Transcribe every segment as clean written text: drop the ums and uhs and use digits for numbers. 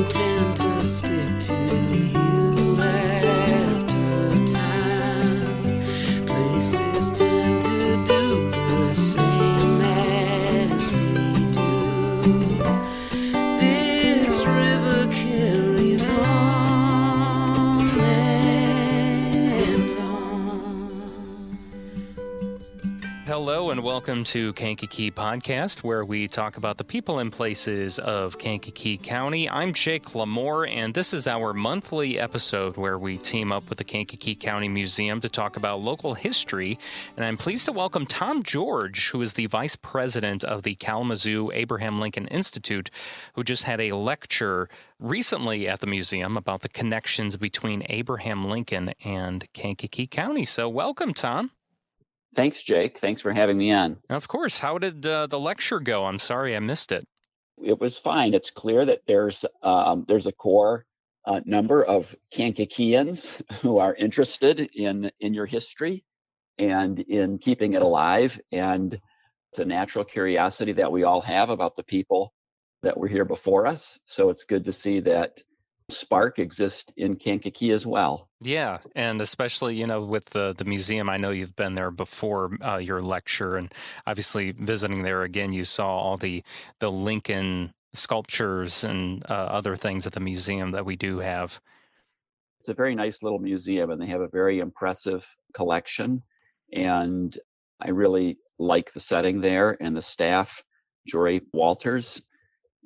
tend to stick to you after time. Places tend to do the same as we do. This river carries on and on. Hello and welcome to Kankakee Podcast, where we talk about the people and places of Kankakee County. I'm Jake Lamore, and this is our monthly episode where we team up with the Kankakee County Museum to talk about local history. And I'm pleased to welcome Tom George, who is the Vice President of the Kalamazoo Abraham Lincoln Institute, who just had a lecture recently at the museum about the connections between Abraham Lincoln and Kankakee County. So welcome, Tom. Thanks, Jake. Thanks for having me on. Of course. How did the lecture go? I'm sorry I missed it. It was fine. It's clear that there's a core number of Kankakeeans who are interested in your history and in keeping it alive. And it's a natural curiosity that we all have about the people that were here before us. So it's good to see that spark exists in Kankakee as well. Yeah, and especially, with the museum, I know you've been there before your lecture, and obviously visiting there again, you saw all the Lincoln sculptures and other things at the museum that we do have. It's a very nice little museum, and they have a very impressive collection, and I really like the setting there, and the staff, Jory Walters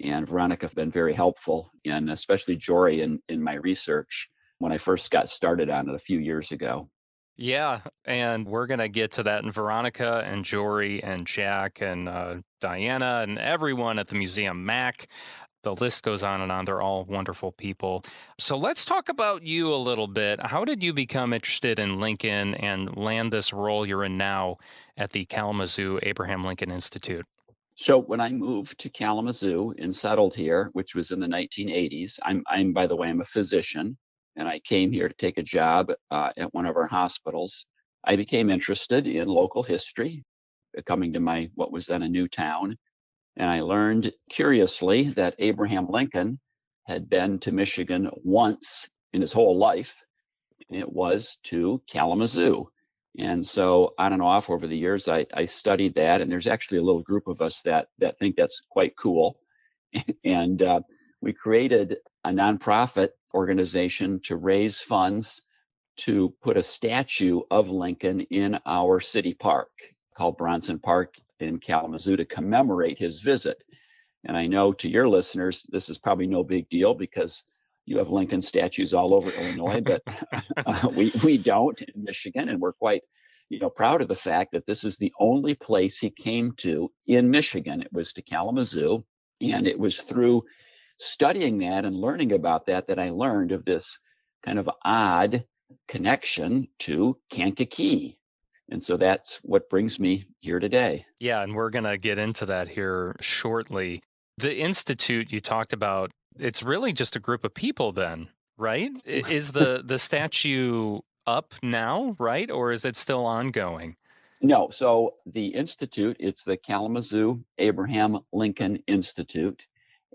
and Veronica, have been very helpful, and especially Jory in my research when I first got started on it a few years ago. Yeah, and we're going to get to that. And Veronica and Jory and Jack and Diana and everyone at the museum, Mack, the list goes on and on. They're all wonderful people. So let's talk about you a little bit. How did you become interested in Lincoln and land this role you're in now at the Kalamazoo Abraham Lincoln Institute? So when I moved to Kalamazoo and settled here, which was in the 1980s, I'm by the way, I'm a physician, and I came here to take a job at one of our hospitals. I became interested in local history, coming to what was then a new town, and I learned curiously that Abraham Lincoln had been to Michigan once in his whole life, and it was to Kalamazoo. And so on and off over the years, I studied that, and there's actually a little group of us that think that's quite cool. And we created a nonprofit organization to raise funds to put a statue of Lincoln in our city park called Bronson Park in Kalamazoo to commemorate his visit. And I know to your listeners, this is probably no big deal because you have Lincoln statues all over Illinois, but we don't in Michigan, and we're quite, proud of the fact that this is the only place he came to in Michigan. It was to Kalamazoo, and it was through studying that and learning about that I learned of this kind of odd connection to Kankakee. And so that's what brings me here today. Yeah, and we're going to get into that here shortly. The Institute you talked about, it's really just a group of people then, right? Is the statue up now, right? Or is it still ongoing? No. So the Institute, it's the Kalamazoo Abraham Lincoln Institute.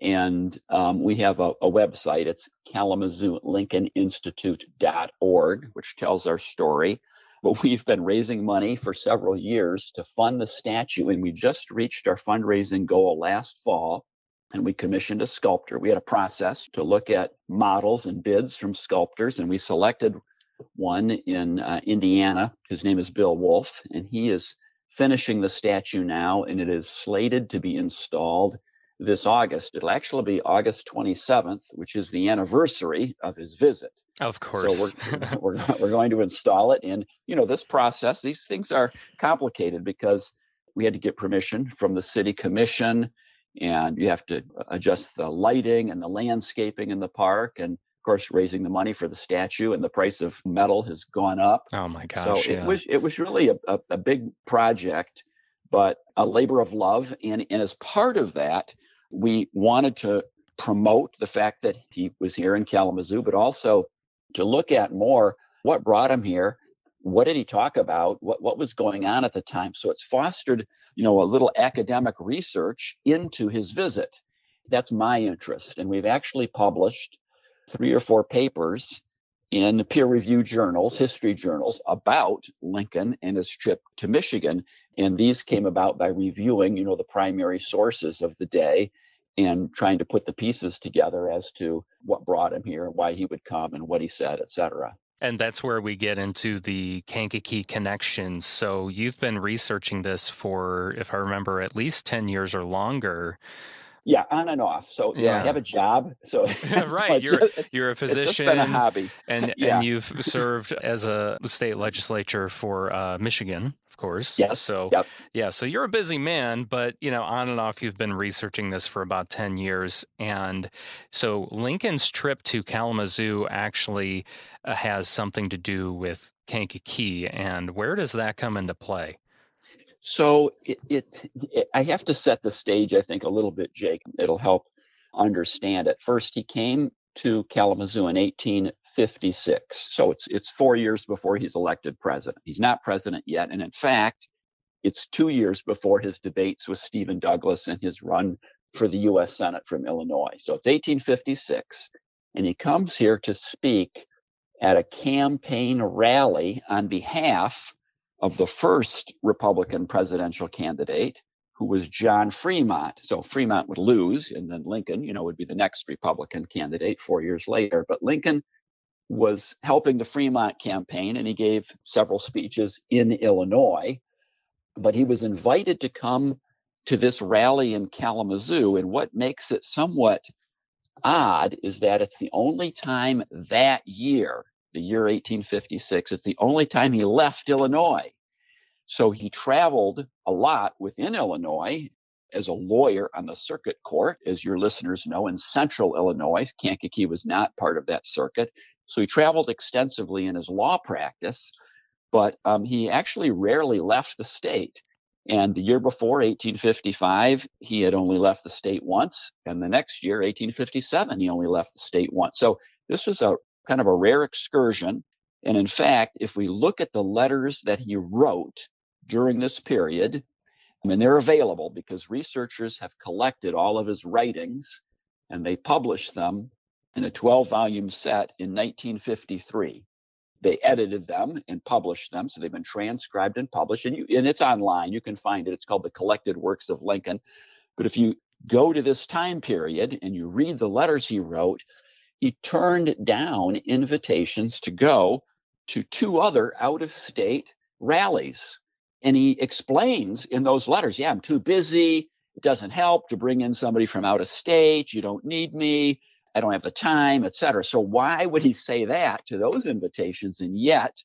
And we have a website. It's kalamazoolincolninstitute.org, which tells our story. But we've been raising money for several years to fund the statue. And we just reached our fundraising goal last fall. And we commissioned a sculptor. We had a process to look at models and bids from sculptors, and we selected one in Indiana. His name is Bill Wolf, and he is finishing the statue now, and it is slated to be installed this August. It'll actually be August 27th, which is the anniversary of his visit. Of course. So we're going to install it. And, this process, these things are complicated because we had to get permission from the city commission, and you have to adjust the lighting and the landscaping in the park, and of course raising the money for the statue, and the price of metal has gone up. Oh my gosh. So it was really a big project, but a labor of love. And as part of that, we wanted to promote the fact that he was here in Kalamazoo, but also to look at more what brought him here. What did he talk about? What was going on at the time? So it's fostered, a little academic research into his visit. That's my interest. And we've actually published 3 or 4 papers in peer-reviewed journals, history journals, about Lincoln and his trip to Michigan. And these came about by reviewing, the primary sources of the day and trying to put the pieces together as to what brought him here, why he would come, and what he said, et cetera. And that's where we get into the Kankakee connection. So you've been researching this for, if I remember, at least 10 years or longer. Yeah, on and off. So I have a job. So right, you're a physician. It's just been a hobby, and you've served as a state legislature for Michigan, of course. Yes. So so you're a busy man, but on and off you've been researching this for about 10 years, and so Lincoln's trip to Kalamazoo actually has something to do with Kankakee, and where does that come into play? So I have to set the stage, I think, a little bit, Jake. It'll help understand it. First, he came to Kalamazoo in 1856. So it's 4 years before he's elected president. He's not president yet. And in fact, it's 2 years before his debates with Stephen Douglas and his run for the U.S. Senate from Illinois. So it's 1856. And he comes here to speak at a campaign rally on behalf of the first Republican presidential candidate, who was John Fremont. So Fremont would lose, and then Lincoln, would be the next Republican candidate 4 years later. But Lincoln was helping the Fremont campaign, and he gave several speeches in Illinois. But he was invited to come to this rally in Kalamazoo. And what makes it somewhat odd is that it's the only time that year, the year 1856, it's the only time he left Illinois. So he traveled a lot within Illinois as a lawyer on the circuit court, as your listeners know, in central Illinois. Kankakee was not part of that circuit. So he traveled extensively in his law practice, but he actually rarely left the state. And the year before, 1855, he had only left the state once. And the next year, 1857, he only left the state once. So this was a kind of a rare excursion. And in fact, if we look at the letters that he wrote during this period, and they're available because researchers have collected all of his writings and they published them in a 12-volume set in 1953. They edited them and published them. So they've been transcribed and published, and it's online. You can find it. It's called The Collected Works of Lincoln. But if you go to this time period and you read the letters he wrote, he turned down invitations to go to 2 other out-of-state rallies. And he explains in those letters, I'm too busy. It doesn't help to bring in somebody from out of state. You don't need me. I don't have the time, et cetera. So why would he say that to those invitations and yet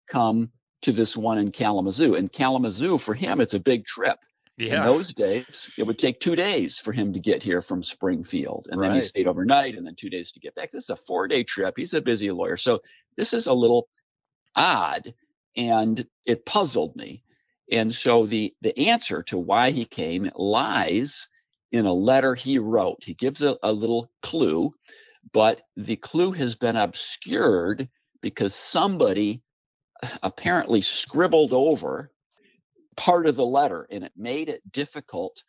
come to this one in Kalamazoo? And Kalamazoo, for him, it's a big trip. Yeah. In those days, it would take 2 days for him to get here from Springfield. And then he stayed overnight and then 2 days to get back. This is a 4-day trip. He's a busy lawyer. So this is a little odd, and it puzzled me. And so the answer to why he came lies in a letter he wrote. He gives a little clue, but the clue has been obscured because somebody apparently scribbled over part of the letter, and it made it difficult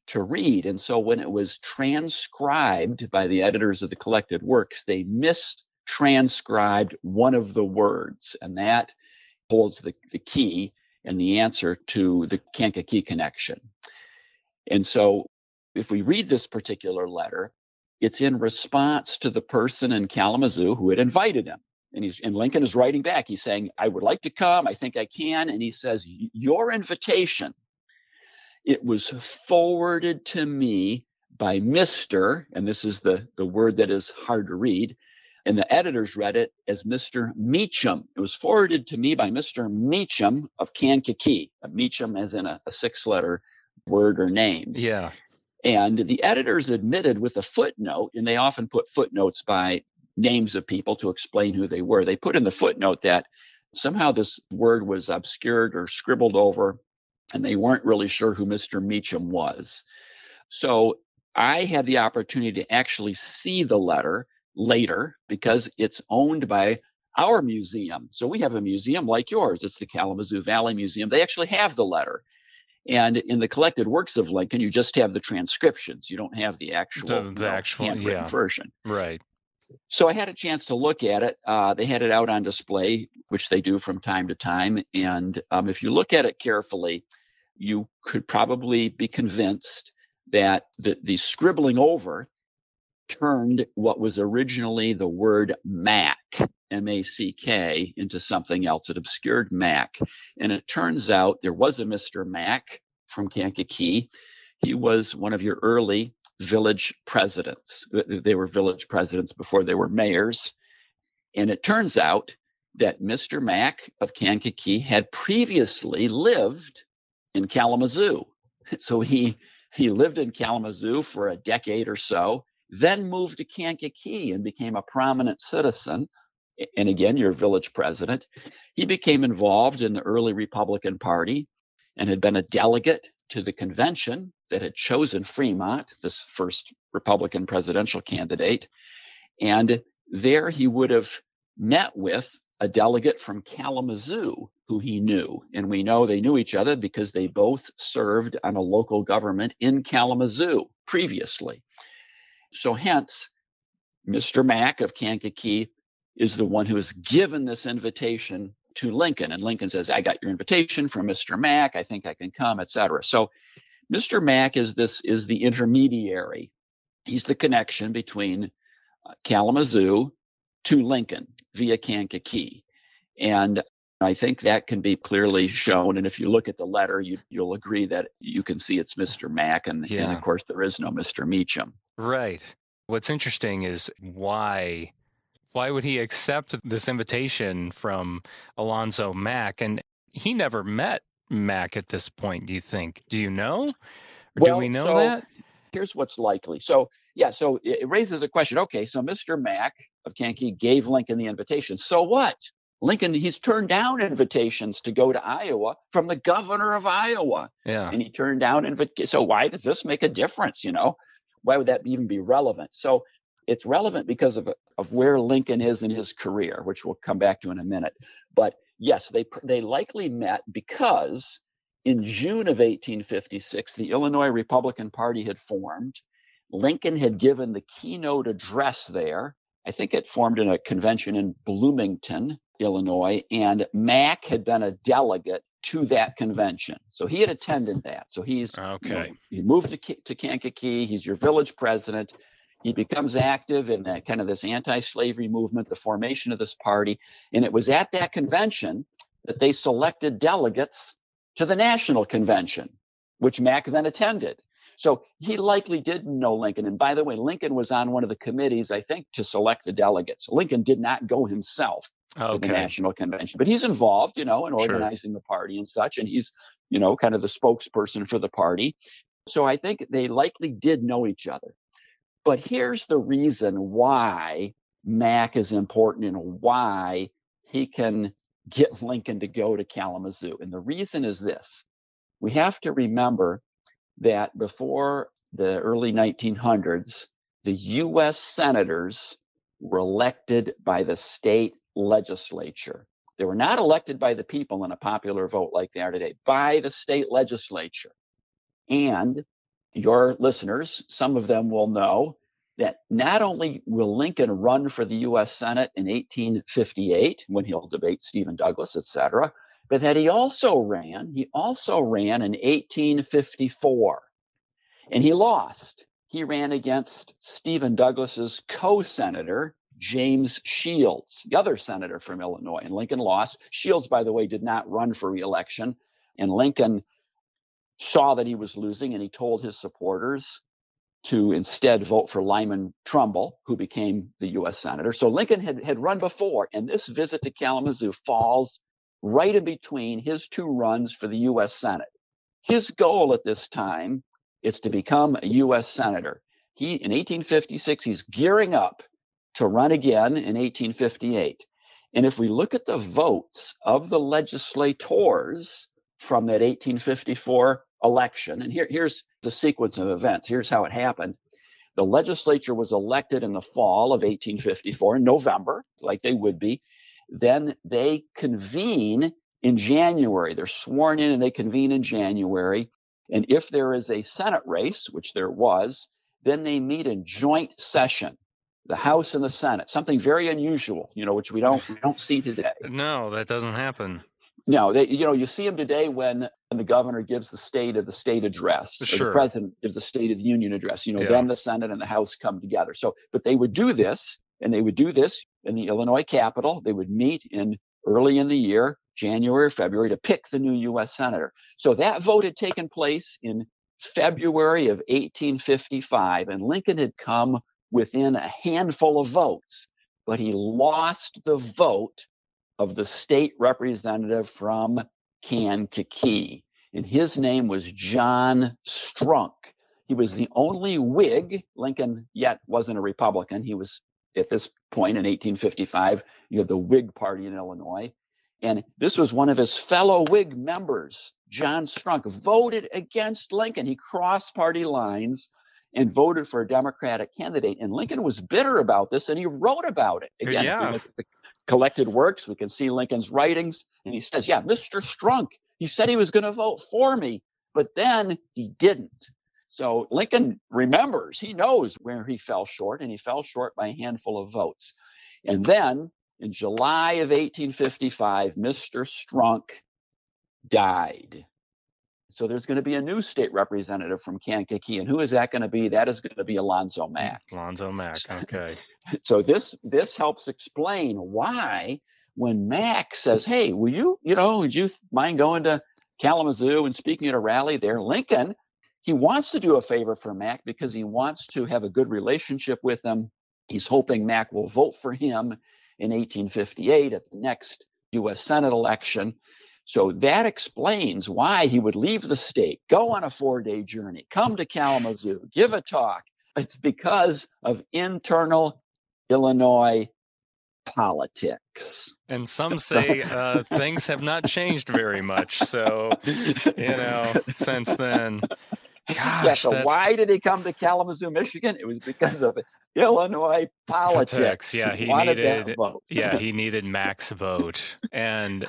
to read. And so when it was transcribed by the editors of the collected works, they mistranscribed one of the words, and that holds the key and the answer to the Kankakee connection. And so if we read this particular letter, it's in response to the person in Kalamazoo who had invited him. And Lincoln is writing back. He's saying, I would like to come. I think I can. And he says, your invitation, it was forwarded to me by Mr., and this is the word that is hard to read, and the editors read it as Mr. Meacham. It was forwarded to me by Mr. Meacham of Kankakee. Meacham as in a 6-letter word or name. Yeah. And the editors admitted with a footnote, and they often put footnotes by names of people to explain who they were. They put in the footnote that somehow this word was obscured or scribbled over, and they weren't really sure who Mr. Meacham was. So I had the opportunity to actually see the letter later because it's owned by our museum. So we have a museum like yours. It's the Kalamazoo Valley Museum. They actually have the letter. And in the collected works of Lincoln, you just have the transcriptions. You don't have the actual, The actual handwritten version. Right. So I had a chance to look at it. They had it out on display, which they do from time to time. And if you look at it carefully, you could probably be convinced that the scribbling over turned what was originally the word Mack, M-A-C-K, into something else. It obscured Mack. And it turns out there was a Mr. Mack from Kankakee. He was one of your early village presidents. They were village presidents before they were mayors. And it turns out that Mr. Mack of Kankakee had previously lived in Kalamazoo. So he lived in Kalamazoo for a decade or so, then moved to Kankakee and became a prominent citizen. And again, your village president. He became involved in the early Republican Party and had been a delegate to the convention that had chosen Fremont, this first Republican presidential candidate. And there he would have met with a delegate from Kalamazoo who he knew. And we know they knew each other because they both served on a local government in Kalamazoo previously. So hence, Mr. Mack of Kankakee is the one who has given this invitation to Lincoln. And Lincoln says, I got your invitation from Mr. Mack. I think I can come, etc. So Mr. Mack is the intermediary. He's the connection between Kalamazoo to Lincoln via Kankakee. And I think that can be clearly shown. And if you look at the letter, you'll agree that you can see it's Mr. Mack. And of course, there is no Mr. Meacham. Right. What's interesting is why would he accept this invitation from Alonzo Mack? And he never met Mack at this point, do you think? Do you know? Or do we know that? Here's what's likely. So it raises a question. Okay, so Mr. Mack of Kankakee gave Lincoln the invitation. So what? Lincoln, he's turned down invitations to go to Iowa from the governor of Iowa. Yeah. And he turned down invitations. So why does this make a difference? Why would that even be relevant? So it's relevant because of where Lincoln is in his career, which we'll come back to in a minute. But yes, they likely met because in June of 1856, the Illinois Republican Party had formed. Lincoln had given the keynote address there. I think it formed in a convention in Bloomington, Illinois, and Mack had been a delegate to that convention. So he had attended that. So he's okay. He moved to Kankakee. He's your village president. He becomes active in that kind of this anti-slavery movement, the formation of this party. And it was at that convention that they selected delegates to the national convention, which Mack then attended. So he likely did know Lincoln. And by the way, Lincoln was on one of the committees, I think, to select the delegates. Lincoln did not go himself to the national convention, but he's involved, in organizing the party and such. And he's, kind of the spokesperson for the party. So I think they likely did know each other. But here's the reason why Mack is important and why he can get Lincoln to go to Kalamazoo. And the reason is this. We have to remember that before the early 1900s, the U.S. senators were elected by the state legislature. They were not elected by the people in a popular vote like they are today, by the state legislature. And your listeners, some of them will know that not only will Lincoln run for the U.S. Senate in 1858, when he'll debate Stephen Douglas, etc., but that he also ran in 1854. And he lost. He ran against Stephen Douglas's co-senator, James Shields, the other senator from Illinois. And Lincoln lost. Shields, by the way, did not run for re-election. And Lincoln saw that he was losing, and he told his supporters to instead vote for Lyman Trumbull, who became the U.S. senator. So Lincoln had run before, and this visit to Kalamazoo falls right in between his two runs for the U.S. Senate. His goal at this time is to become a U.S. senator. In 1856, he's gearing up to run again in 1858. And if we look at the votes of the legislators from that 1854 election, and here's the sequence of events. Here's how it happened. The legislature was elected in the fall of 1854, in November, like they would be. Then they convene in January. They're sworn in and they convene in January. And if there is a Senate race, which there was, then they meet in joint session, the House and the Senate, something very unusual, which we don't see today. No, that doesn't happen. No, you see them today when the governor gives the state address, or Sure. the president gives the State of the Union address. Then the Senate and the House come together. So, but they would do this, and they would do this in the Illinois Capitol. They would meet early in the year, January or February, to pick the new U.S. senator. So that vote had taken place in February of 1855, and Lincoln had come within a handful of votes, but he lost the vote of the state representative from Kankakee, and his name was John Strunk. He was the only Whig. Lincoln yet wasn't a Republican. He was, at this point in 1855, you had the Whig Party in Illinois, and this was one of his fellow Whig members, John Strunk, voted against Lincoln. He crossed party lines and voted for a Democratic candidate, and Lincoln was bitter about this, and he wrote about it. Again, if we look at the collected works, we can see Lincoln's writings, and he says, Mr. Strunk, he said he was going to vote for me, but then he didn't. So Lincoln remembers, he knows where he fell short, and he fell short by a handful of votes. And then in July of 1855, Mr. Strunk died. So there's going to be a new state representative from Kankakee, and who is that going to be? That is going to be Alonzo Mack. Alonzo Mack, okay. So this helps explain why when Mack says, hey, would you mind going to Kalamazoo and speaking at a rally there? Lincoln, he wants to do a favor for Mack because he wants to have a good relationship with him. He's hoping Mack will vote for him in 1858 at the next U.S. Senate election. So that explains why he would leave the state, go on a 4-day journey, come to Kalamazoo, give a talk. It's because of internal Illinois politics. And some say things have not changed very much. So, since then, gosh. So why did he come to Kalamazoo, Michigan? It was because of Illinois politics. Yeah, he needed Mack's vote. And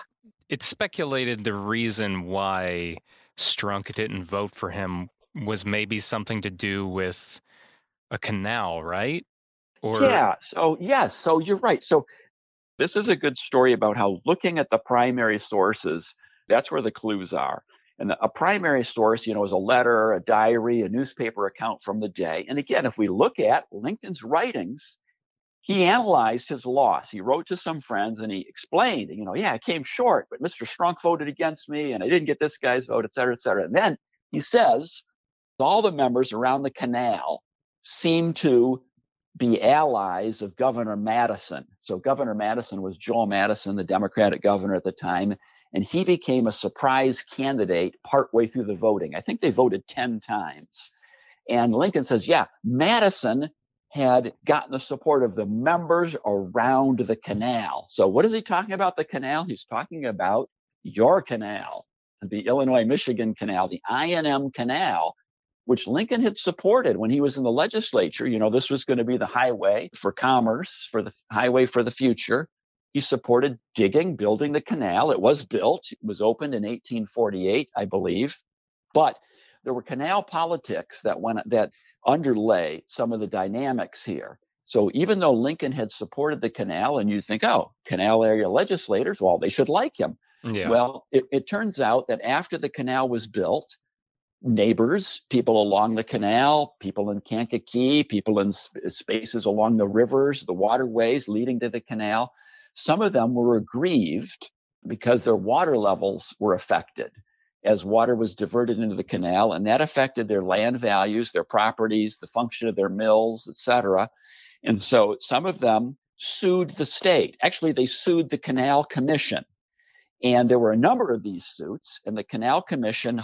it's speculated the reason why Strunk didn't vote for him was maybe something to do with a canal, right? So you're right. So this is a good story about how looking at the primary sources, that's where the clues are. And a primary source, is a letter, a diary, a newspaper account from the day. And again, if we look at Lincoln's writings, he analyzed his loss. He wrote to some friends and he explained, I came short, but Mr. Strunk voted against me and I didn't get this guy's vote, et cetera, et cetera. And then he says all the members around the canal seem to be allies of Governor Madison. So Governor Madison was Joel Madison, the Democratic governor at the time, and he became a surprise candidate partway through the voting. I think they voted 10 times. And Lincoln says, Madison had gotten the support of the members around the canal. So what is he talking about, the canal? He's talking about your canal, the Illinois-Michigan Canal, the I&M Canal, which Lincoln had supported when he was in the legislature. This was going to be the highway for commerce, for the highway for the future. He supported building the canal. It was built. It was opened in 1848, I believe. But there were canal politics that underlay some of the dynamics here. So even though Lincoln had supported the canal, and you think, canal area legislators, well, they should like him. Yeah. Well, it turns out that after the canal was built, neighbors, people along the canal, people in Kankakee, people in spaces along the rivers, the waterways leading to the canal, some of them were aggrieved because their water levels were affected as water was diverted into the canal, and that affected their land values, their properties, the function of their mills, etc. And so some of them sued the state. Actually, they sued the Canal Commission. And there were a number of these suits, and the Canal Commission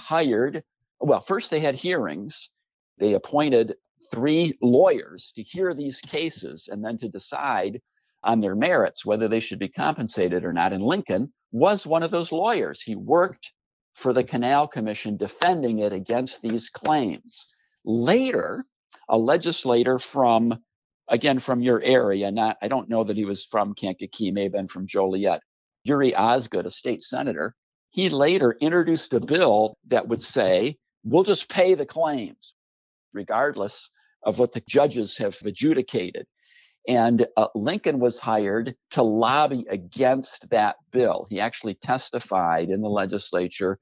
first they had hearings. They appointed 3 lawyers to hear these cases and then to decide on their merits, whether they should be compensated or not. And Lincoln was one of those lawyers. He worked for the Canal Commission defending it against these claims. Later, a legislator from your area, I don't know that he was from Kankakee, may have been from Joliet, Uri Osgood, a state senator, he later introduced a bill that would say we'll just pay the claims, regardless of what the judges have adjudicated. And Lincoln was hired to lobby against that bill. He actually testified in the legislature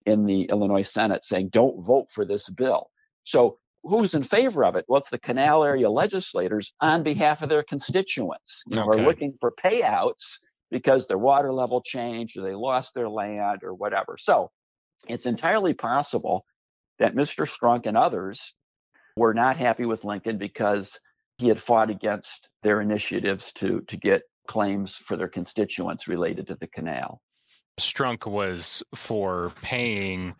in the Illinois Senate saying, don't vote for this bill. So who's in favor of it? Well, it's the canal area legislators on behalf of their constituents, are looking for payouts because their water level changed or they lost their land or whatever. So it's entirely possible that Mr. Strunk and others were not happy with Lincoln because he had fought against their initiatives to get claims for their constituents related to the canal. Strunk was for paying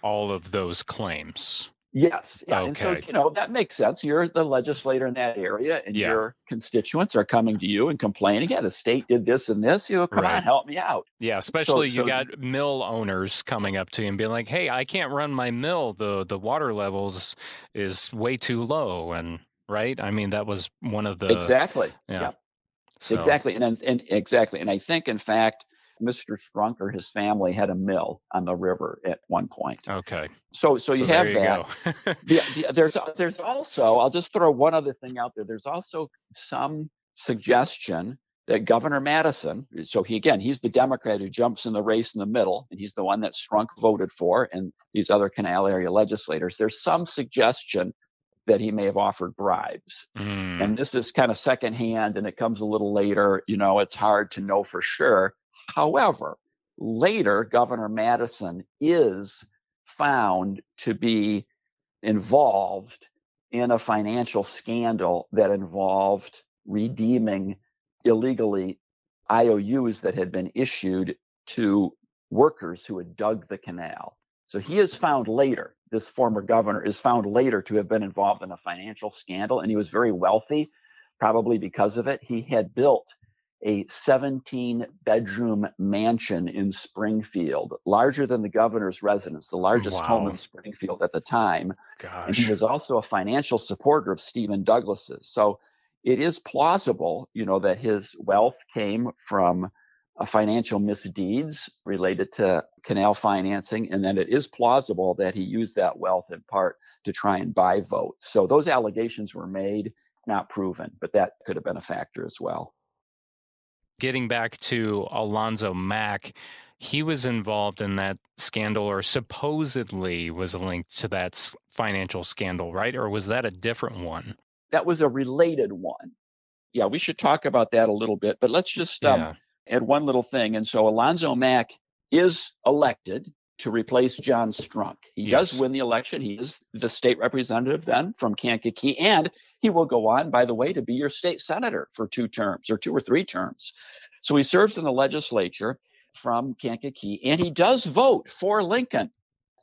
all of those claims. Yes. Yeah. Okay. And so, that makes sense. You're the legislator in that area and your constituents are coming to you and complaining, the state did this and this, come on, help me out. Yeah. Especially you got mill owners coming up to you and being like, hey, I can't run my mill. The water levels is way too low. And right. I mean, that was one of the. Exactly. Yeah. So. Exactly. And exactly. And I think, in fact, Mr. Strunk or his family had a mill on the river at one point. Okay. So you have that. There's also, I'll just throw one other thing out there. There's also some suggestion that Governor Madison, so he's the Democrat who jumps in the race in the middle, and he's the one that Strunk voted for, and these other canal area legislators. There's some suggestion that he may have offered bribes. And this is kind of secondhand, and it comes a little later. It's hard to know for sure. However, later, Governor Madison is found to be involved in a financial scandal that involved redeeming illegally IOUs that had been issued to workers who had dug the canal. So he is found later, this former governor is found later to have been involved in a financial scandal, and he was very wealthy, probably because of it. He had built a 17-bedroom mansion in Springfield, larger than the governor's residence, the largest home in Springfield at the time. Gosh. And he was also a financial supporter of Stephen Douglas's. So it is plausible, that his wealth came from financial misdeeds related to canal financing, and then it is plausible that he used that wealth in part to try and buy votes. So those allegations were made, not proven, but that could have been a factor as well. Getting back to Alonzo Mack, he was involved in that scandal, or supposedly was linked to that financial scandal, right? Or was that a different one? That was a related one. Yeah, we should talk about that a little bit, but let's just add one little thing. And so Alonzo Mack is elected to replace John Strunk. He does win the election. He is the state representative then from Kankakee, and he will go on, by the way, to be your state senator for 2 terms or 2 or 3 terms. So he serves in the legislature from Kankakee, and he does vote for Lincoln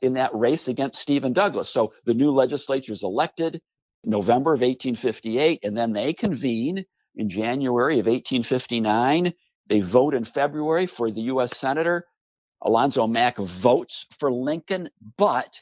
in that race against Stephen Douglas. So the new legislature is elected November of 1858, and then they convene in January of 1859. They vote in February for the U.S. senator. Alonzo Mack votes for Lincoln, but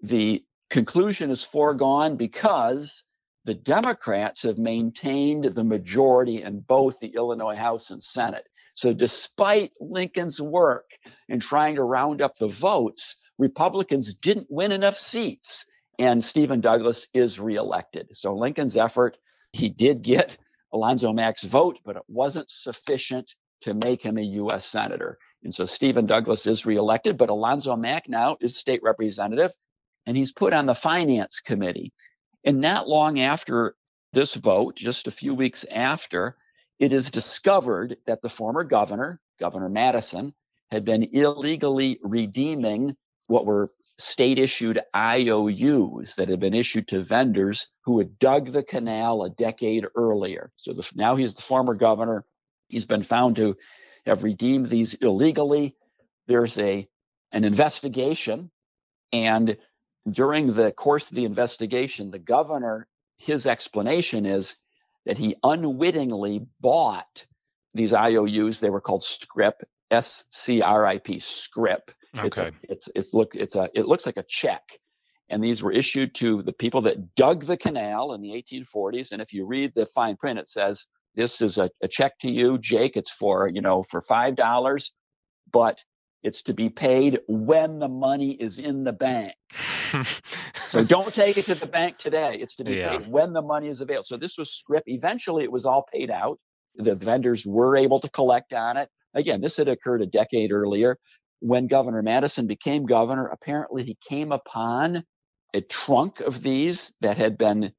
the conclusion is foregone because the Democrats have maintained the majority in both the Illinois House and Senate. So despite Lincoln's work in trying to round up the votes, Republicans didn't win enough seats, and Stephen Douglas is reelected. So Lincoln's effort, he did get Alonzo Mack's vote, but it wasn't sufficient to make him a U.S. senator. And so Stephen Douglas is reelected, but Alonzo Mack now is state representative, and he's put on the finance committee. And not long after this vote, just a few weeks after, it is discovered that the former governor, Governor Madison, had been illegally redeeming what were state-issued IOUs that had been issued to vendors who had dug the canal a decade earlier. So now he's the former governor. He's been found to have redeemed these illegally. There's an investigation, and during the course of the investigation, the governor, his explanation is that he unwittingly bought these IOUs. They were called scrip, SCRIP, scrip. Okay. It looks like a check, and these were issued to the people that dug the canal in the 1840s. And if you read the fine print, it says, "This is a check to you, Jake. It's for $5, but it's to be paid when the money is in the bank." So don't take it to the bank today. It's to be Yeah. paid when the money is available. So this was script. Eventually, it was all paid out. The vendors were able to collect on it. Again, this had occurred a decade earlier. When Governor Madison became governor, apparently he came upon a trunk of these that had been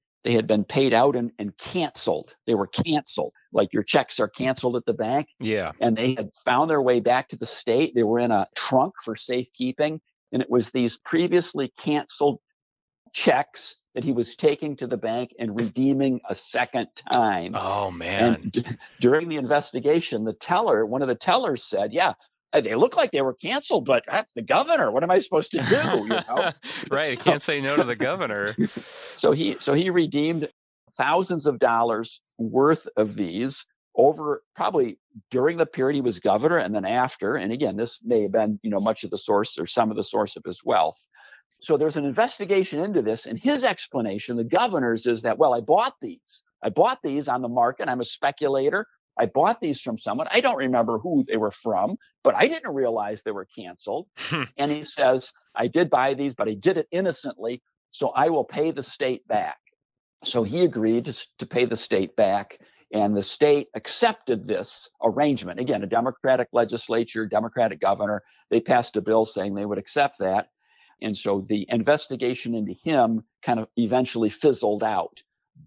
paid out and canceled. They were canceled, like your checks are canceled at the bank. Yeah. And they had found their way back to the state. They were in a trunk for safekeeping. And it was these previously canceled checks that he was taking to the bank and redeeming a second time. Oh, man. And during the investigation, one of the tellers said, yeah, they look like they were canceled, but that's the governor. What am I supposed to do? You know? Right. You can't say no to the governor. So he redeemed thousands of dollars worth of these over probably during the period he was governor and then after. And again, this may have been, much of the source or some of the source of his wealth. So there's an investigation into this, and his explanation, the governor's, is that, well, I bought these on the market. I'm a speculator. I bought these from someone. I don't remember who they were from, but I didn't realize they were canceled. And he says, I did buy these, but I did it innocently, so I will pay the state back. So he agreed to pay the state back, and the state accepted this arrangement. Again, a Democratic legislature, Democratic governor, they passed a bill saying they would accept that. And so the investigation into him kind of eventually fizzled out.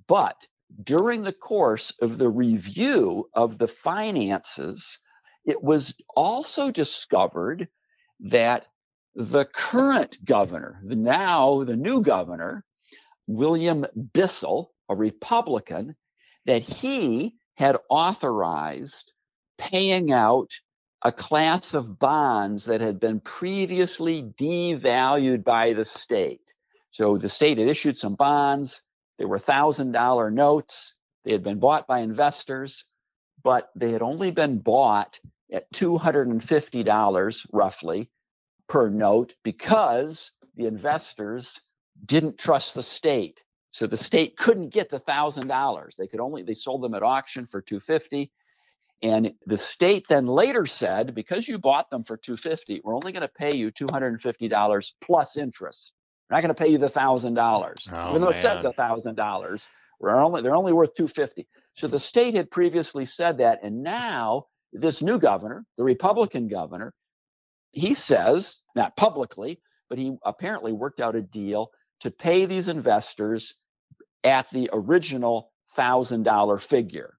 But during the course of the review of the finances, it was also discovered that the current governor, the new governor, William Bissell, a Republican, that he had authorized paying out a class of bonds that had been previously devalued by the state. So the state had issued some bonds. They were $1,000 notes. They had been bought by investors, but they had only been bought at $250 roughly per note because the investors didn't trust the state. So the state couldn't get the $1,000. They sold them at auction for $250. And the state then later said, because you bought them for $250, we're only going to pay you $250 plus interest. We're not going to pay you the $1,000. Even though it says $1,000, they're only worth $250. So the state had previously said that, and now this new governor, the Republican governor, he says, not publicly, but he apparently worked out a deal to pay these investors at the original $1,000 figure.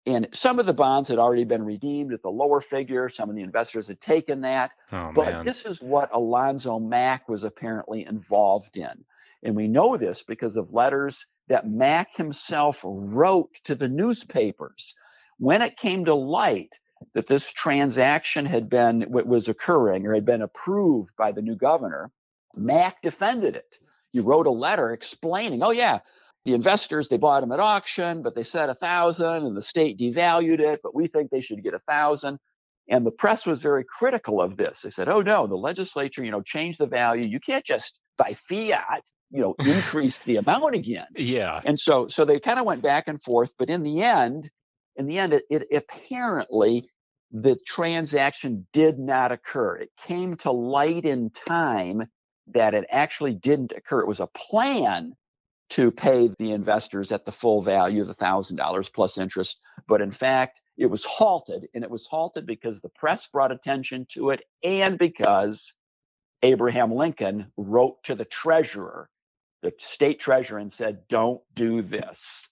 And some of the bonds had already been redeemed at the lower figure. Some of the investors had taken that. But this is what Alonzo Mack was apparently involved in. And we know this because of letters that Mack himself wrote to the newspapers. When it came to light that this transaction was occurring or had been approved by the new governor, Mack defended it. He wrote a letter explaining, the investors, they bought them at auction, but they said 1,000 and the state devalued it, but we think they should get 1,000. And the press was very critical of this. They said, oh no, the legislature, changed the value. You can't just by fiat, increase the amount again. Yeah. And so they kind of went back and forth, but in the end, it apparently the transaction did not occur. It came to light in time that it actually didn't occur. It was a plan to pay the investors at the full value of the $1,000 plus interest. But in fact, it was halted, and it was halted because the press brought attention to it and because Abraham Lincoln wrote to the treasurer, the state treasurer, and said, don't do this.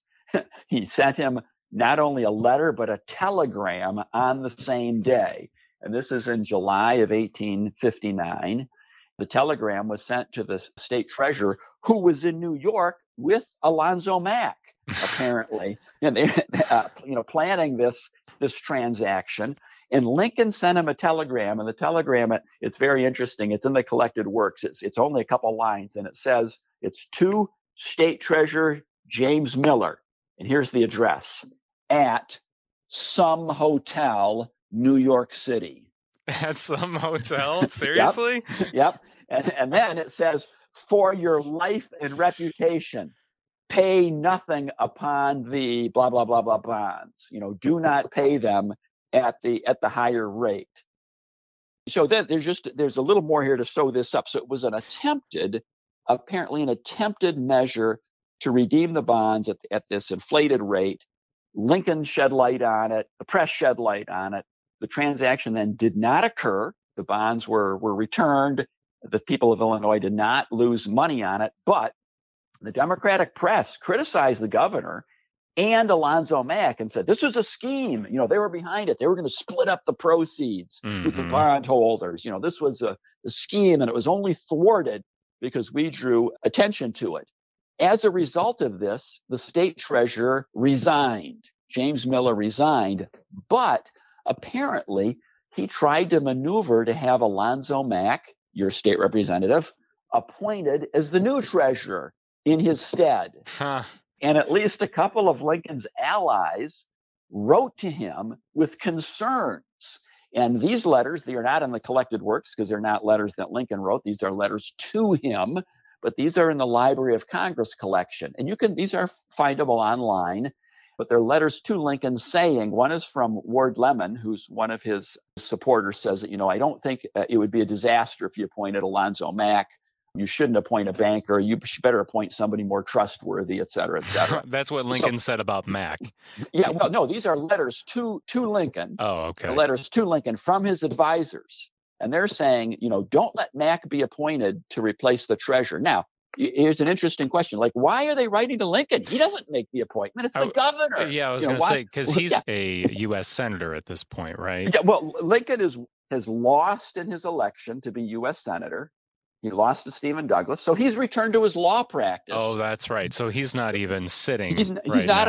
He sent him not only a letter, but a telegram on the same day. And this is in July of 1859. The telegram was sent to the state treasurer, who was in New York with Alonzo Mack, apparently, and they, planning this transaction. And Lincoln sent him a telegram, and the telegram, it's very interesting. It's in the collected works. It's only a couple lines, and it says it's to State Treasurer James Miller, and here's the address, at some hotel, New York City. At some hotel? Seriously? Yep. And then it says, for your life and reputation, pay nothing upon the blah, blah, blah, blah bonds. Do not pay them at the higher rate. So there's a little more here to sew this up. So it was an attempted apparently an attempted measure to redeem the bonds at this inflated rate. Lincoln shed light on it. The press shed light on it. The transaction then did not occur. The bonds were returned. The people of Illinois did not lose money on it, but the Democratic press criticized the governor and Alonzo Mack and said this was a scheme. They were behind it. They were going to split up the proceeds with the bondholders. This was a scheme, and it was only thwarted because we drew attention to it. As a result of this, the state treasurer resigned. James Miller resigned, but apparently he tried to maneuver to have Alonzo Mack, your state representative, appointed as the new treasurer in his stead. Huh. And at least a couple of Lincoln's allies wrote to him with concerns. And these letters, they are not in the collected works because they're not letters that Lincoln wrote. These are letters to him, but these are in the Library of Congress collection. And these are findable online, but they're letters to Lincoln saying, one is from Ward Lemon, who's one of his supporters, says that, I don't think it would be a disaster if you appointed Alonzo Mack. You shouldn't appoint a banker. You better appoint somebody more trustworthy, et cetera, et cetera. That's what Lincoln said about Mack. Yeah, well, no, these are letters to Lincoln. Oh, okay. Letters to Lincoln from his advisors. And they're saying, don't let Mack be appointed to replace the treasurer. Now, here's an interesting question. Like, why are they writing to Lincoln? He doesn't make the appointment. It's the governor. Yeah, I was going to say, because he's a U.S. senator at this point, right? Yeah, well, Lincoln has lost in his election to be U.S. senator. He lost to Stephen Douglas, so he's returned to his law practice. Oh, that's right. So he's not even sitting. He's not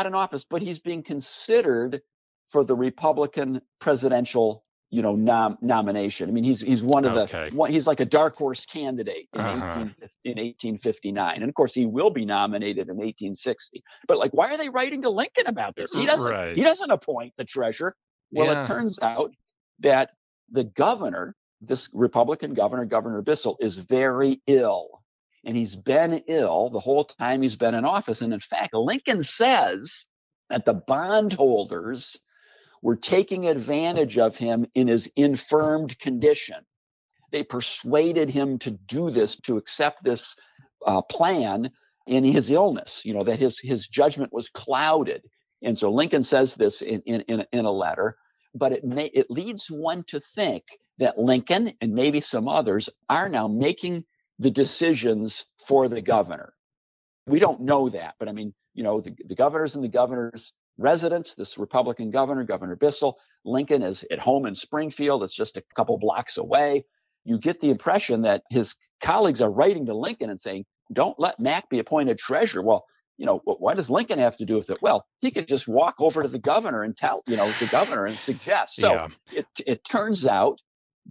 in office, but he's being considered for the Republican presidential, nomination. I mean, he's one of he's like a dark horse candidate in 1859, and of course he will be nominated in 1860. But why are they writing to Lincoln about this? He doesn't appoint the treasurer. Well, It turns out that the governor, this Republican governor, Governor Bissell, is very ill. And he's been ill the whole time he's been in office. And in fact, Lincoln says that the bondholders were taking advantage of him in his infirmed condition. They persuaded him to do this, to accept this plan in his illness, that his judgment was clouded. And so Lincoln says this in a letter, but it leads one to think that Lincoln and maybe some others are now making the decisions for the governor. We don't know that, but I mean, the governor's in the governor's residence, this Republican governor, Governor Bissell. Lincoln is at home in Springfield. It's just a couple blocks away. You get the impression that his colleagues are writing to Lincoln and saying, don't let Mack be appointed treasurer. Well, what does Lincoln have to do with it? Well, he could just walk over to the governor and tell, the governor and suggest. So it turns out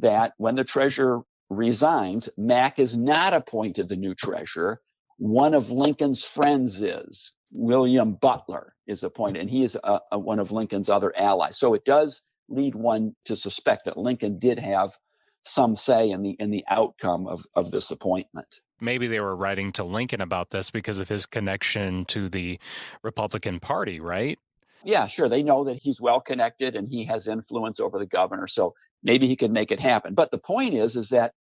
that when the treasurer resigns, Mack is not appointed the new treasurer. One of Lincoln's friends is. William Butler is appointed, and he is one of Lincoln's other allies. So it does lead one to suspect that Lincoln did have some say in the outcome of this appointment. Maybe they were writing to Lincoln about this because of his connection to the Republican Party, right? Yeah, sure. They know that he's well connected and he has influence over the governor. So maybe he could make it happen. But the point is that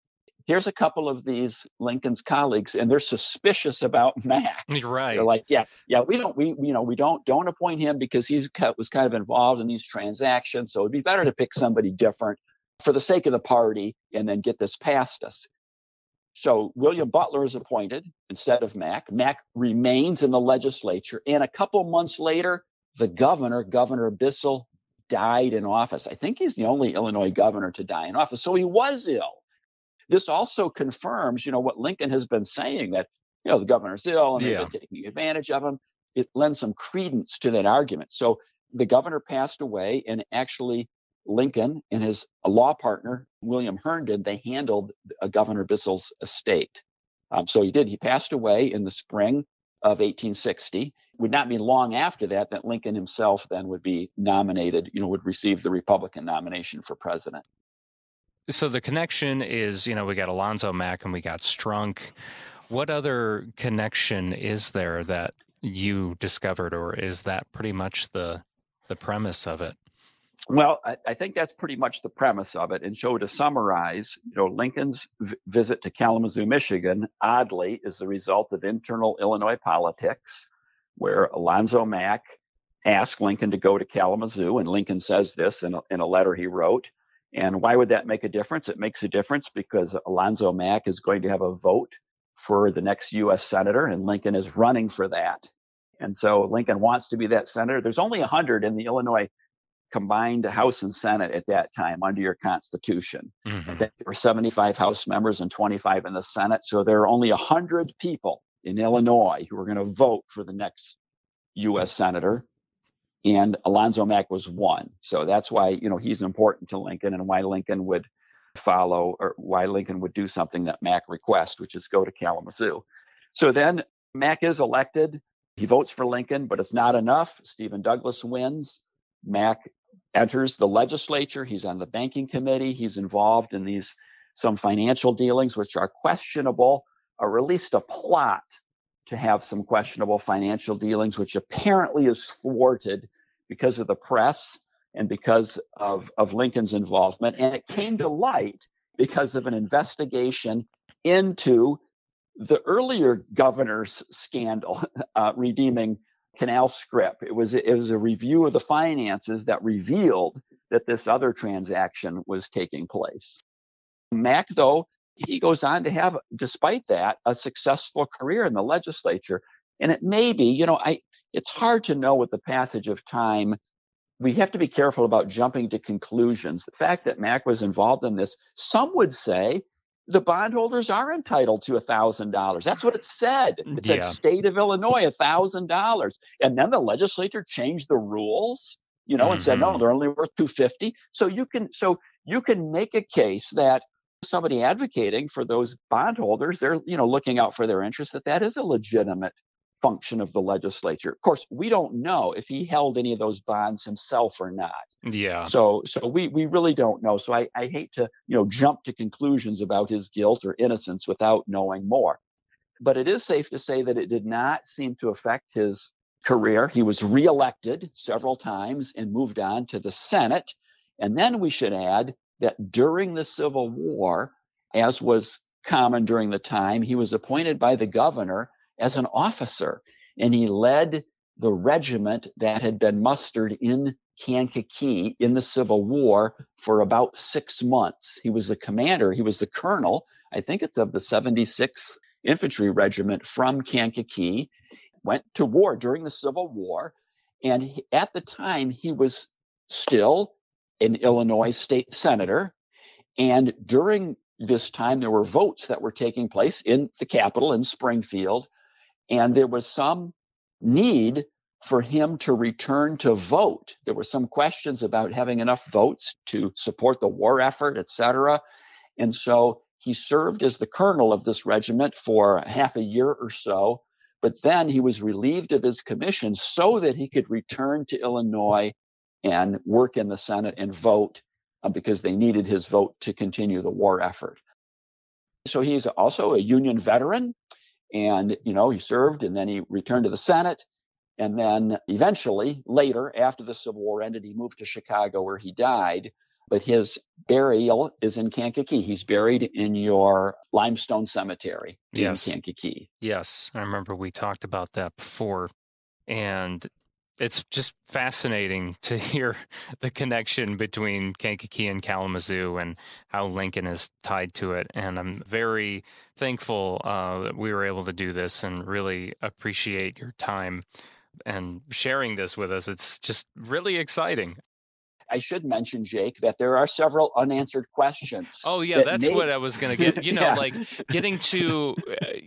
here's a couple of these Lincoln's colleagues, and they're suspicious about Mack. Right. They're like, we don't appoint him because he was kind of involved in these transactions. So it'd be better to pick somebody different for the sake of the party and then get this past us. So William Butler is appointed instead of Mack. Mack remains in the legislature, and a couple months later, the Governor Bissell, died in office. I think he's the only Illinois governor to die in office. So he was ill. This also confirms, what Lincoln has been saying, that, the governor's ill and they've been taking advantage of him. It lends some credence to that argument. So the governor passed away, and actually Lincoln and his law partner, William Herndon, they handled Governor Bissell's estate. So he passed away in the spring of 1860. Would not be long after that Lincoln himself then would be nominated, would receive the Republican nomination for president. So the connection is, we got Alonzo Mack and we got Strunk. What other connection is there that you discovered, or is that pretty much the premise of it? Well, I think that's pretty much the premise of it. And so to summarize, Lincoln's visit to Kalamazoo, Michigan, oddly, is the result of internal Illinois politics, where Alonzo Mack asked Lincoln to go to Kalamazoo, and Lincoln says this in a letter he wrote. And why would that make a difference? It makes a difference because Alonzo Mack is going to have a vote for the next U.S. senator, and Lincoln is running for that. And so Lincoln wants to be that senator. There's only 100 in the Illinois combined House and Senate at that time under your Constitution. Mm-hmm. I think there were 75 House members and 25 in the Senate. So there are only 100 people in Illinois who are going to vote for the next U.S. senator. And Alonzo Mack was one. So that's why, he's important to Lincoln and why Lincoln would follow, or why Lincoln would do something that Mack requests, which is go to Kalamazoo. So then Mack is elected. He votes for Lincoln, but it's not enough. Stephen Douglas wins. Mack enters the legislature. He's on the banking committee. He's involved in some financial dealings, which are questionable, or at least a plot to have some questionable financial dealings, which apparently is thwarted because of the press and because of Lincoln's involvement. And it came to light because of an investigation into the earlier governor's scandal, redeeming Canal Scrip. It was a review of the finances that revealed that this other transaction was taking place. Mack, though, he goes on to have, despite that, a successful career in the legislature. And it may be, it's hard to know with the passage of time. We have to be careful about jumping to conclusions. The fact that Mack was involved in this, some would say the bondholders are entitled to $1,000. That's what it said. It said state of Illinois, $1,000. And then the legislature changed the rules, and said, no, they're only worth $250. So you can make a case that somebody advocating for those bondholders, they're, looking out for their interests, that is a legitimate function of the legislature. Of course, we don't know if he held any of those bonds himself or not. Yeah. So we really don't know. So I hate to, jump to conclusions about his guilt or innocence without knowing more. But it is safe to say that it did not seem to affect his career. He was reelected several times and moved on to the Senate. And then we should add that during the Civil War, as was common during the time, he was appointed by the governor as an officer, and he led the regiment that had been mustered in Kankakee in the Civil War for about 6 months. He was the commander. He was the colonel, I think it's of the 76th Infantry Regiment from Kankakee, went to war during the Civil War. And at the time, he was still an Illinois state senator. And during this time, there were votes that were taking place in the Capitol in Springfield. And there was some need for him to return to vote. There were some questions about having enough votes to support the war effort, et cetera. And so he served as the colonel of this regiment for half a year or so. But then he was relieved of his commission so that he could return to Illinois and work in the Senate and vote because they needed his vote to continue the war effort. So he's also a Union veteran. And, he served and then he returned to the Senate. And then eventually, later, after the Civil War ended, he moved to Chicago where he died. But his burial is in Kankakee. He's buried in your limestone cemetery in Kankakee. Yes, I remember we talked about that before. And it's just fascinating to hear the connection between Kankakee and Kalamazoo and how Lincoln is tied to it. And I'm very thankful that we were able to do this and really appreciate your time and sharing this with us. It's just really exciting. I should mention, Jake, that there are several unanswered questions. Oh, yeah, that's what I was going to get. Like getting to,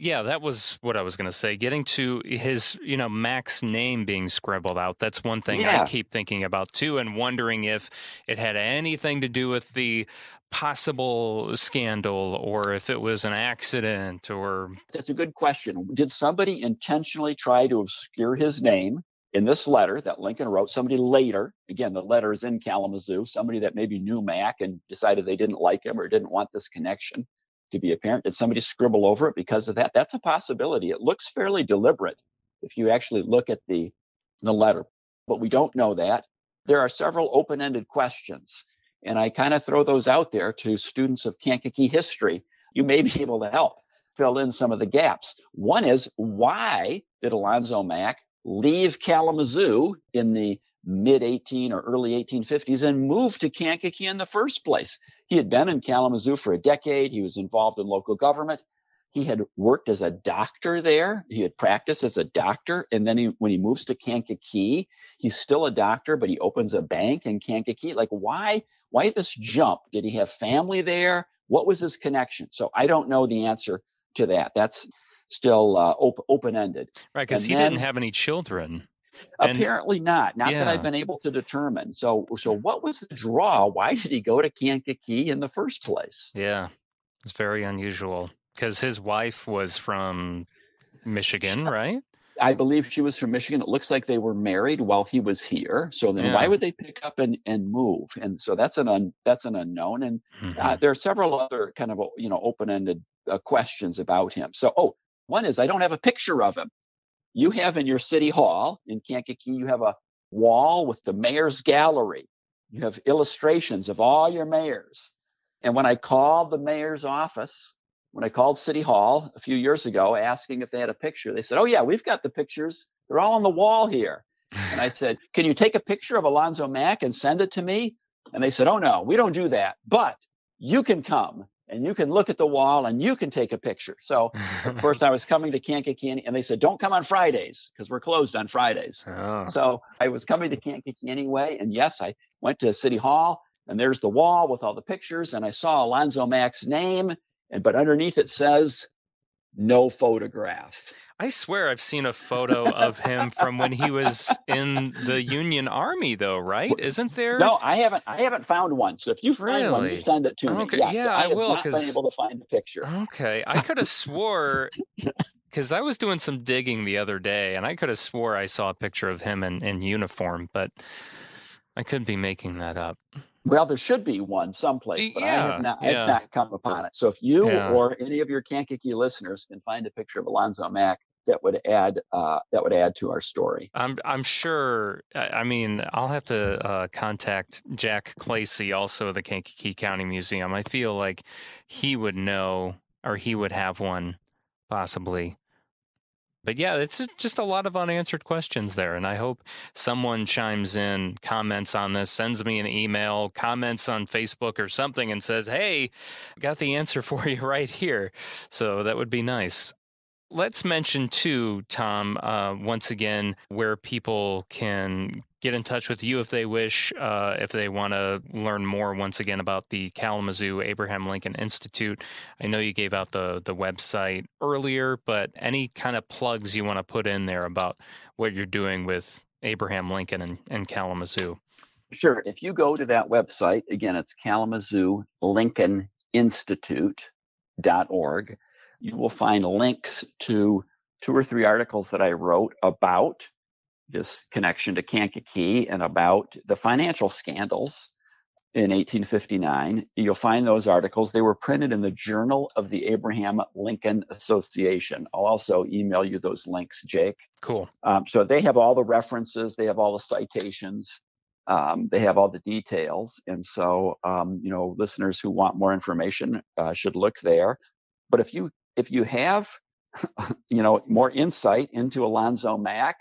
that was what I was going to say. Getting to his, Mack's name being scribbled out. That's one thing I keep thinking about, too, and wondering if it had anything to do with the possible scandal or if it was an accident or. That's a good question. Did somebody intentionally try to obscure his name? In this letter that Lincoln wrote, somebody later, again, the letter is in Kalamazoo, somebody that maybe knew Mack and decided they didn't like him or didn't want this connection to be apparent. Did somebody scribble over it because of that? That's a possibility. It looks fairly deliberate if you actually look at the letter, but we don't know that. there are several open-ended questions, and I kind of throw those out there to students of Kankakee history. You may be able to help fill in some of the gaps. One is, why did Alonzo Mack leave Kalamazoo in the mid-18 or early 1850s and move to Kankakee in the first place? He had been in Kalamazoo for a decade. He was involved in local government. He had worked as a doctor there. He had practiced as a doctor. And then when he moves to Kankakee, he's still a doctor, but he opens a bank in Kankakee. Like, why this jump? Did he have family there? What was his connection? So I don't know the answer to that. That's still open-ended. Right, because he didn't have any children. Apparently not that I've been able to determine. So what was the draw? Why did he go to Kankakee in the first place? Yeah, it's very unusual because his wife was from Michigan, right? I believe she was from Michigan. It looks like they were married while he was here. So then why would they pick up and move? And so that's an unknown. And there are several other kind of, open-ended questions about him. So, one is, I don't have a picture of him. You have in your city hall in Kankakee, you have a wall with the mayor's gallery. You have illustrations of all your mayors. And when I called the mayor's office, when I called City Hall a few years ago asking if they had a picture, they said, "Oh yeah, we've got the pictures. They're all on the wall here." And I said, "Can you take a picture of Alonzo Mack and send it to me?" And they said, "Oh no, we don't do that. But you can come and you can look at the wall and you can take a picture." So of course I was coming to Kankakee and they said, "Don't come on Fridays because we're closed on Fridays." Oh. So I was coming to Kankakee anyway. And yes, I went to City Hall and there's the wall with all the pictures. And I saw Alonzo Mack's name. But underneath it says, "No photograph." I swear I've seen a photo of him from when he was in the Union Army, though, right? Isn't there? No, I haven't found one. So if you find one, you send it to me. Okay. Yes, yeah, I will. have not been able to find a picture. Okay, I could have swore, because I was doing some digging the other day, and I could have swore I saw a picture of him in uniform, but I could be making that up. Well, there should be one someplace, but I have not come upon it. So if you or any of your Kankakee listeners can find a picture of Alonzo Mack, that would add to our story. I'm sure. I mean, I'll have to contact Jack Clacy, also of the Kankakee County Museum. I feel like he would know, or he would have one, possibly. But yeah, it's just a lot of unanswered questions there. And I hope someone chimes in, comments on this, sends me an email, comments on Facebook or something and says, "Hey, I got the answer for you right here." So that would be nice. Let's mention too, Tom, once again, where people can get in touch with you if they wish, if they want to learn more once again about the Kalamazoo Abraham Lincoln Institute. I know you gave out the website earlier, but any kind of plugs you want to put in there about what you're doing with Abraham Lincoln and Kalamazoo? Sure. If you go to that website, again, it's Kalamazoo Lincoln Institute.org. You will find links to 2 or 3 articles that I wrote about this connection to Kankakee and about the financial scandals in 1859. You'll find those articles. They were printed in the Journal of the Abraham Lincoln Association. I'll also email you those links, Jake. Cool. So they have all the references. They have all the citations. They have all the details. And so, listeners who want more information should look there. But if you have, more insight into Alonzo Mack,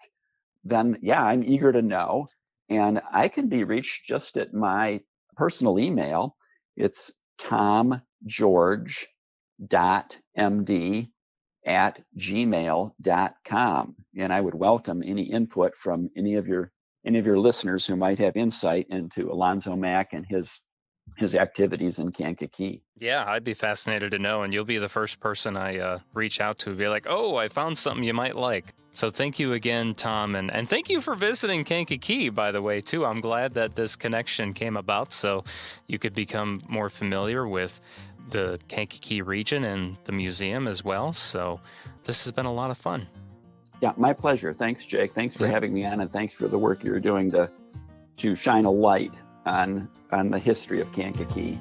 then I'm eager to know. And I can be reached just at my personal email. It's tomgeorge.md@gmail.com. And I would welcome any input from any of your listeners who might have insight into Alonzo Mack and his activities in Kankakee. Yeah, I'd be fascinated to know, and you'll be the first person I reach out to, be like, "Oh, I found something you might like." So thank you again, Tom, and thank you for visiting Kankakee, by the way, too. I'm glad that this connection came about so you could become more familiar with the Kankakee region and the museum as well. So this has been a lot of fun. Yeah, my pleasure. Thanks, Jake. Thanks for having me on, and thanks for the work you're doing to shine a light on the history of Kankakee.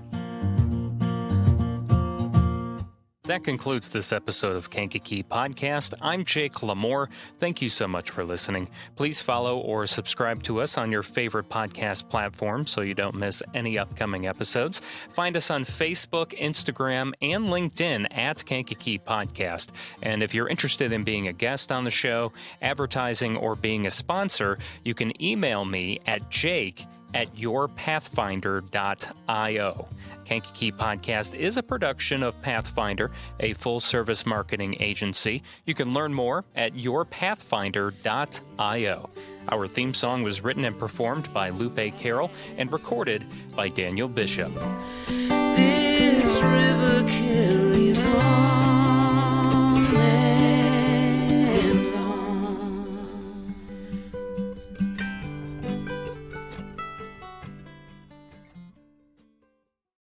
That concludes this episode of Kankakee Podcast. I'm Jake Lamore. Thank you so much for listening. Please follow or subscribe to us on your favorite podcast platform so you don't miss any upcoming episodes. Find us on Facebook, Instagram, and LinkedIn at Kankakee Podcast. And if you're interested in being a guest on the show, advertising, or being a sponsor, you can email me at jake@yourpathfinder.io. Kankakee Podcast is a production of Pathfinder, a full-service marketing agency. You can learn more at yourpathfinder.io. Our theme song was written and performed by Lupe Carroll and recorded by Daniel Bishop. This river carries on.